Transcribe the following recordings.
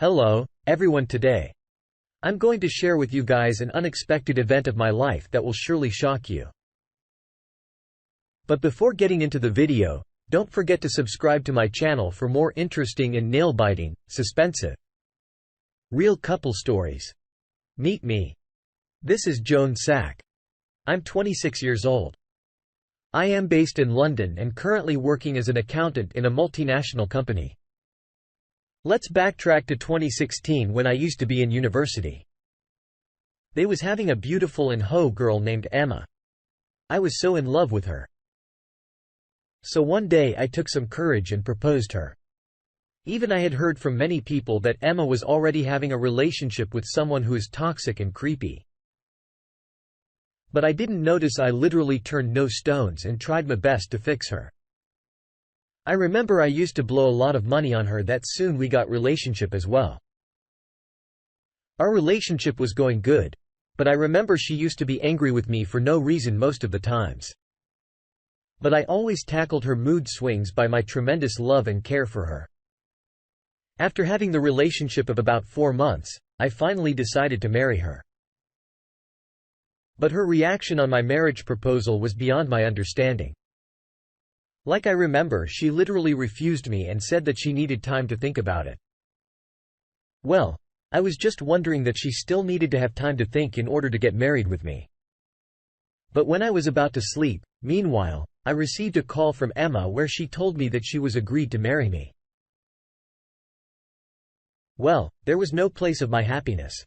Hello, everyone. Today, I'm going to share with you guys an unexpected event of my life that will surely shock you. But before getting into the video, don't forget to subscribe to my channel for more interesting and nail-biting, suspensive, real couple stories. Meet me. This is Joan Sack. I'm 26 years old. I am based in London and currently working as an accountant in a multinational company. Let's backtrack to 2016 when I used to be in university. They was having a beautiful and hoe girl named Emma. I was so in love with her. So one day I took some courage and proposed her. Even I had heard from many people that Emma was already having a relationship with someone who is toxic and creepy. But I didn't notice. I literally turned no stones and tried my best to fix her. I remember I used to blow a lot of money on her. That soon we got relationship as well. Our relationship was going good, but I remember she used to be angry with me for no reason most of the times. But I always tackled her mood swings by my tremendous love and care for her. After having the relationship of about 4 months, I finally decided to marry her. But her reaction on my marriage proposal was beyond my understanding. Like I remember, she literally refused me and said that she needed time to think about it. Well, I was just wondering that she still needed to have time to think in order to get married with me. But when I was about to sleep, meanwhile, I received a call from Emma where she told me that she was agreed to marry me. Well, there was no place of my happiness.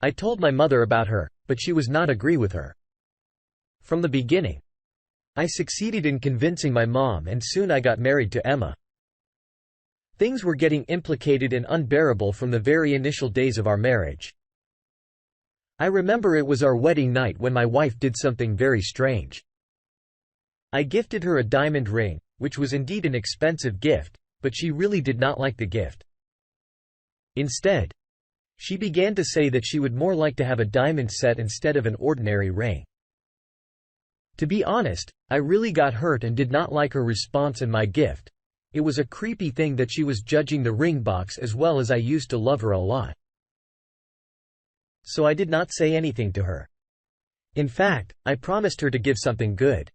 I told my mother about her, but she was not agree with her. From the beginning, I succeeded in convincing my mom, and soon I got married to Emma. Things were getting implicated and unbearable from the very initial days of our marriage. I remember it was our wedding night when my wife did something very strange. I gifted her a diamond ring, which was indeed an expensive gift, but she really did not like the gift. Instead, she began to say that she would more like to have a diamond set instead of an ordinary ring. To be honest, I really got hurt and did not like her response and my gift. It was a creepy thing that she was judging the ring box as well as I used to love her a lot. So I did not say anything to her. In fact, I promised her to give something good.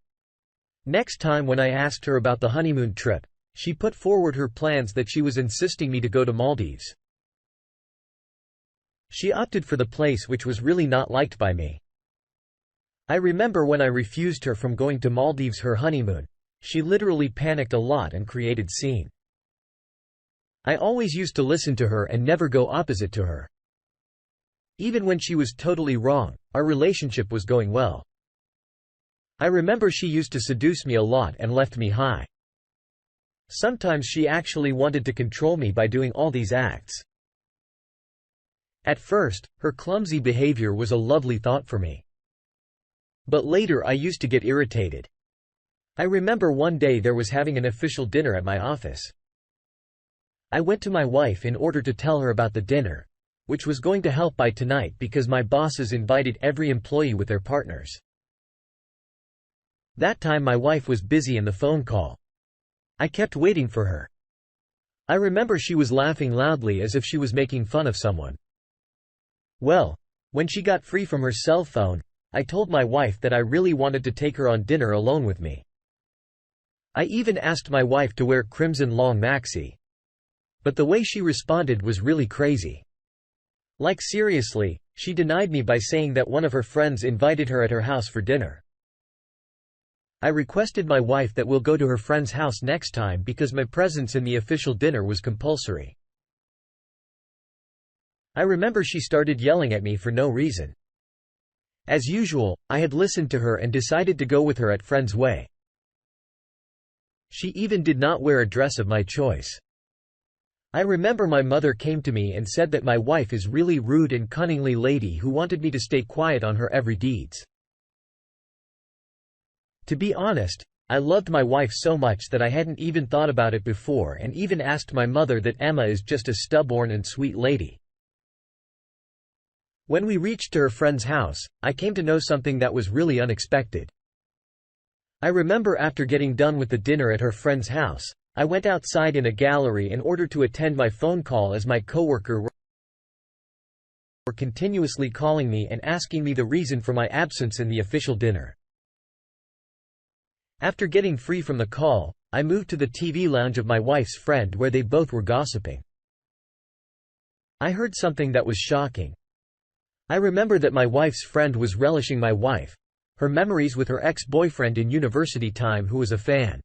Next time when I asked her about the honeymoon trip, she put forward her plans that she was insisting me to go to Maldives. She opted for the place, which was really not liked by me. I remember when I refused her from going to Maldives her honeymoon, she literally panicked a lot and created scene. I always used to listen to her and never go opposite to her. Even when she was totally wrong, our relationship was going well. I remember she used to seduce me a lot and left me high. Sometimes she actually wanted to control me by doing all these acts. At first, her clumsy behavior was a lovely thought for me. But later I used to get irritated. I remember one day there was having an official dinner at my office. I went to my wife in order to tell her about the dinner, which was going to help by tonight because my bosses invited every employee with their partners. That time my wife was busy in the phone call. I kept waiting for her. I remember she was laughing loudly as if she was making fun of someone. Well, when she got free from her cell phone, I told my wife that I really wanted to take her on dinner alone with me. I even asked my wife to wear crimson long maxi. But the way she responded was really crazy. Like seriously, she denied me by saying that one of her friends invited her at her house for dinner. I requested my wife that we'll go to her friend's house next time because my presence in the official dinner was compulsory. I remember she started yelling at me for no reason. As usual, I had listened to her and decided to go with her at friend's way. She even did not wear a dress of my choice. I remember my mother came to me and said that my wife is really rude and cunningly lady who wanted me to stay quiet on her every deeds. To be honest, I loved my wife so much that I hadn't even thought about it before and even asked my mother that Emma is just a stubborn and sweet lady. When we reached her friend's house, I came to know something that was really unexpected. I remember after getting done with the dinner at her friend's house, I went outside in a gallery in order to attend my phone call as my coworker were continuously calling me and asking me the reason for my absence in the official dinner. After getting free from the call, I moved to the TV lounge of my wife's friend where they both were gossiping. I heard something that was shocking. I remember that my wife's friend was relishing her memories with her ex-boyfriend in university time who was a fan.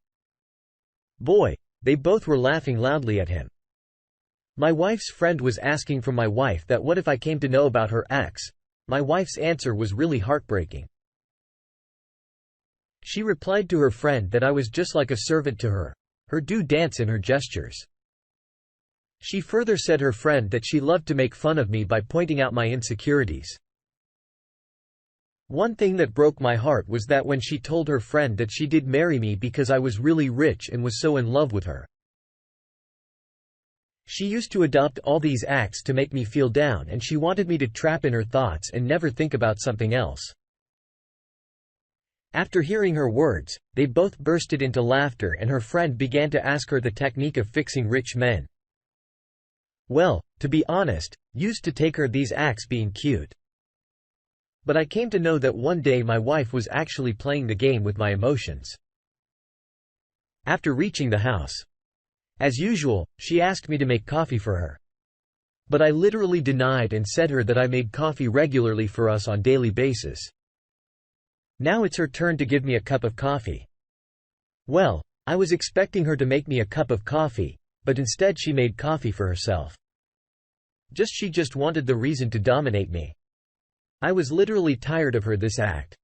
Boy, they both were laughing loudly at him. My wife's friend was asking from my wife that what if I came to know about her ex. My wife's answer was really heartbreaking. She replied to her friend that I was just like a servant to her do dance in her gestures. She further said her friend that she loved to make fun of me by pointing out my insecurities. One thing that broke my heart was that when she told her friend that she did marry me because I was really rich and was so in love with her. She used to adopt all these acts to make me feel down, and she wanted me to trap in her thoughts and never think about something else. After hearing her words, they both bursted into laughter and her friend began to ask her the technique of fixing rich men. Well, to be honest, used to take her these acts being cute. But I came to know that one day my wife was actually playing the game with my emotions. After reaching the house, as usual, she asked me to make coffee for her. But I literally denied and said her that I made coffee regularly for us on daily basis. Now it's her turn to give me a cup of coffee. Well, I was expecting her to make me a cup of coffee, but instead she made coffee for herself. She just wanted the reason to dominate me. I was literally tired of this act.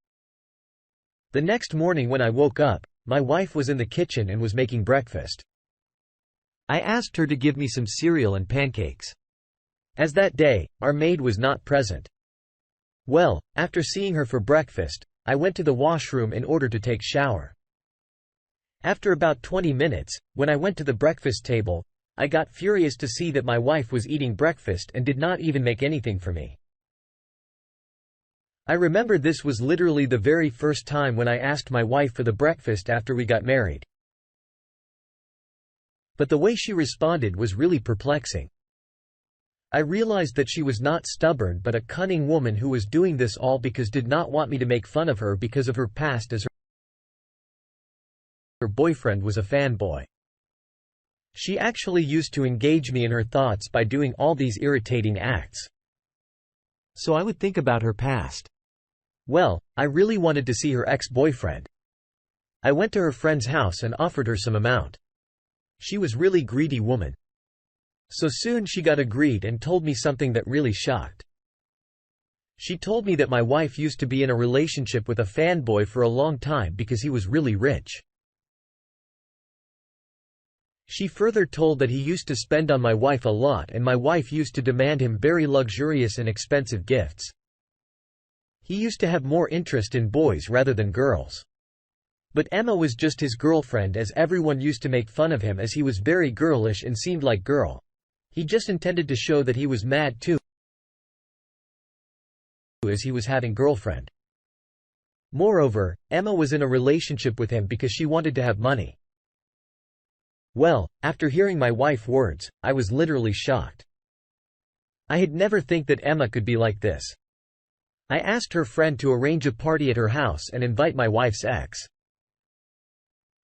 The next morning when I woke up, my wife was in the kitchen and was making breakfast. I asked her to give me some cereal and pancakes. As that day, our maid was not present. Well, after seeing her for breakfast, I went to the washroom in order to take shower. After about 20 minutes, when I went to the breakfast table, I got furious to see that my wife was eating breakfast and did not even make anything for me. I remember this was literally the very first time when I asked my wife for the breakfast after we got married. But the way she responded was really perplexing. I realized that she was not stubborn but a cunning woman who was doing this all because did not want me to make fun of her because of her past as her boyfriend was a fanboy. She actually used to engage me in her thoughts by doing all these irritating acts. So I would think about her past. Well, I really wanted to see her ex-boyfriend. I went to her friend's house and offered her some amount. She was really greedy woman. So soon she got agreed and told me something that really shocked. She told me that my wife used to be in a relationship with a fanboy for a long time because he was really rich. She further told that he used to spend on my wife a lot and my wife used to demand him very luxurious and expensive gifts. He used to have more interest in boys rather than girls. But Emma was just his girlfriend as everyone used to make fun of him as he was very girlish and seemed like girl. He just intended to show that he was mad too as he was having girlfriend. Moreover, Emma was in a relationship with him because she wanted to have money. Well, after hearing my wife's words, I was literally shocked. I had never think that Emma could be like this. I asked her friend to arrange a party at her house and invite my wife's ex.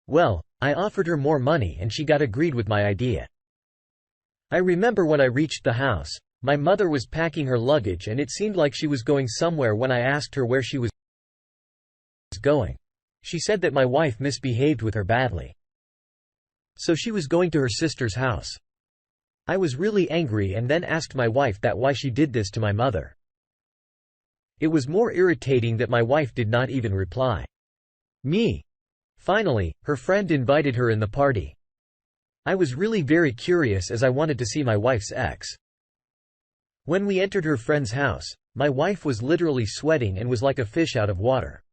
Well, I offered her more money and she got agreed with my idea. I remember when I reached the house, my mother was packing her luggage and it seemed like she was going somewhere when I asked her where she was going. She said that my wife misbehaved with her badly. So she was going to her sister's house. I was really angry and then asked my wife that why she did this to my mother. It was more irritating that my wife did not even reply me. Finally, her friend invited her in the party. I was really very curious as I wanted to see my wife's ex. When we entered her friend's house, my wife was literally sweating and was like a fish out of water.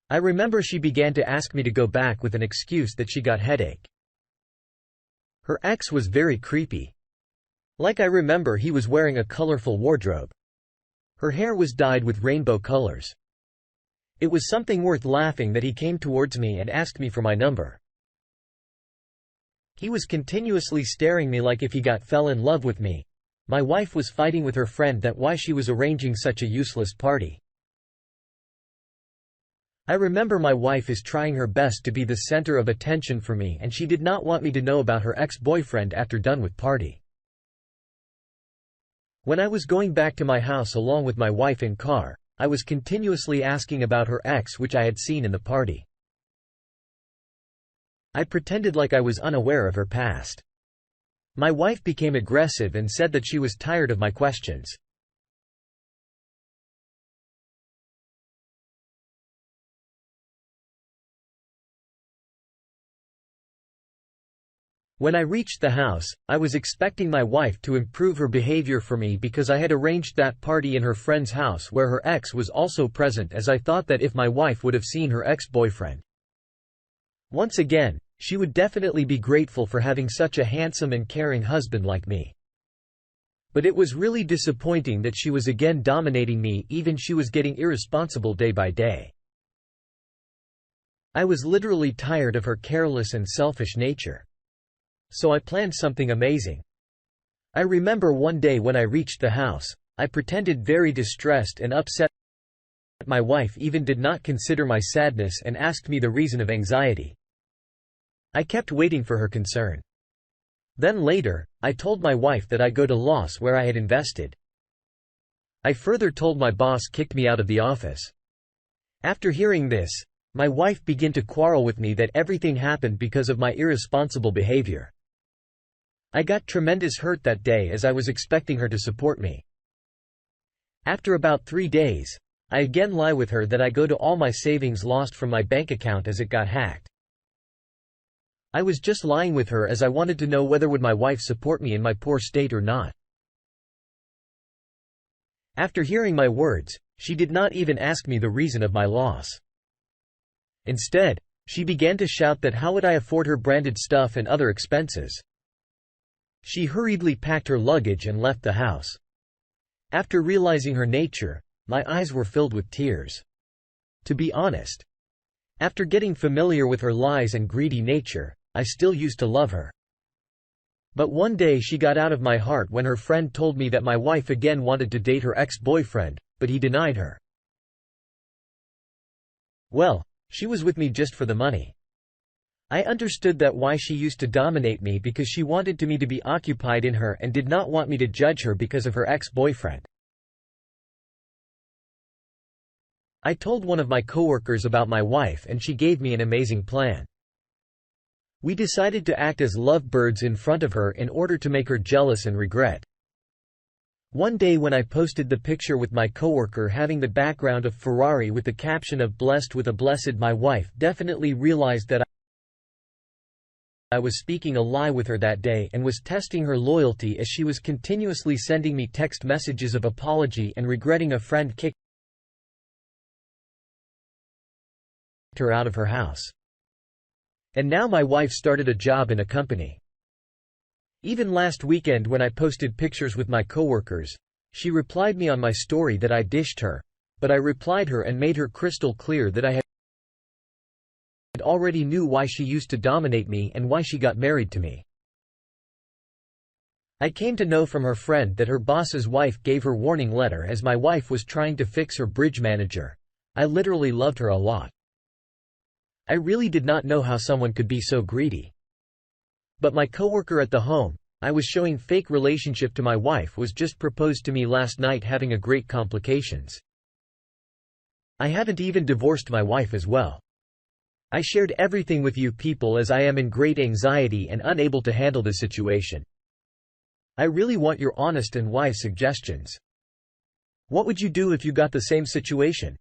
I remember she began to ask me to go back with an excuse that she got headache. Her ex was very creepy. Like I remember he was wearing a colorful wardrobe. Her hair was dyed with rainbow colors. It was something worth laughing that he came towards me and asked me for my number. He was continuously staring me like if he fell in love with me. My wife was fighting with her friend that why she was arranging such a useless party. I remember my wife is trying her best to be the center of attention for me, and she did not want me to know about her ex-boyfriend after done with party. When I was going back to my house along with my wife in car, I was continuously asking about her ex which I had seen in the party. I pretended like I was unaware of her past. My wife became aggressive and said that she was tired of my questions. When I reached the house, I was expecting my wife to improve her behavior for me because I had arranged that party in her friend's house where her ex was also present, as I thought that if my wife would have seen her ex-boyfriend once again, she would definitely be grateful for having such a handsome and caring husband like me. But it was really disappointing that she was again dominating me, even she was getting irresponsible day by day. I was literally tired of her careless and selfish nature. So I planned something amazing. I remember one day when I reached the house, I pretended very distressed and upset. My wife even did not consider my sadness and asked me the reason of anxiety. I kept waiting for her concern. Then later, I told my wife that I go to loss where I had invested. I further told my boss kicked me out of the office. After hearing this, my wife began to quarrel with me that everything happened because of my irresponsible behavior. I got tremendous hurt that day as I was expecting her to support me. After about 3 days, I again lie with her that I go to all my savings lost from my bank account as it got hacked. I was just lying with her as I wanted to know whether would my wife support me in my poor state or not. After hearing my words, she did not even ask me the reason of my loss. Instead, she began to shout that how would I afford her branded stuff and other expenses. She hurriedly packed her luggage and left the house. After realizing her nature, my eyes were filled with tears. To be honest, after getting familiar with her lies and greedy nature, I still used to love her. But one day she got out of my heart when her friend told me that my wife again wanted to date her ex-boyfriend, but he denied her. Well, she was with me just for the money. I understood that why she used to dominate me because she wanted me to be occupied in her and did not want me to judge her because of her ex-boyfriend. I told one of my coworkers about my wife and she gave me an amazing plan. We decided to act as lovebirds in front of her in order to make her jealous and regret. One day when I posted the picture with my coworker having the background of Ferrari with the caption of "Blessed with a blessed," my wife definitely realized that I was speaking a lie with her that day and was testing her loyalty as she was continuously sending me text messages of apology and regretting a friend kicked her out of her house. And now my wife started a job in a company. Even last weekend when I posted pictures with my coworkers, she replied me on my story that I dished her, but I replied her and made her crystal clear that I had already knew why she used to dominate me and why she got married to me. I came to know from her friend that her boss's wife gave her warning letter as my wife was trying to fix her bridge manager. I literally loved her a lot. I really did not know how someone could be so greedy. But my coworker at the home I was showing fake relationship to my wife was just proposed to me last night having a great complications. I haven't even divorced my wife as well. I shared everything with you people as I am in great anxiety and unable to handle the situation. I really want your honest and wise suggestions. What would you do if you got the same situation?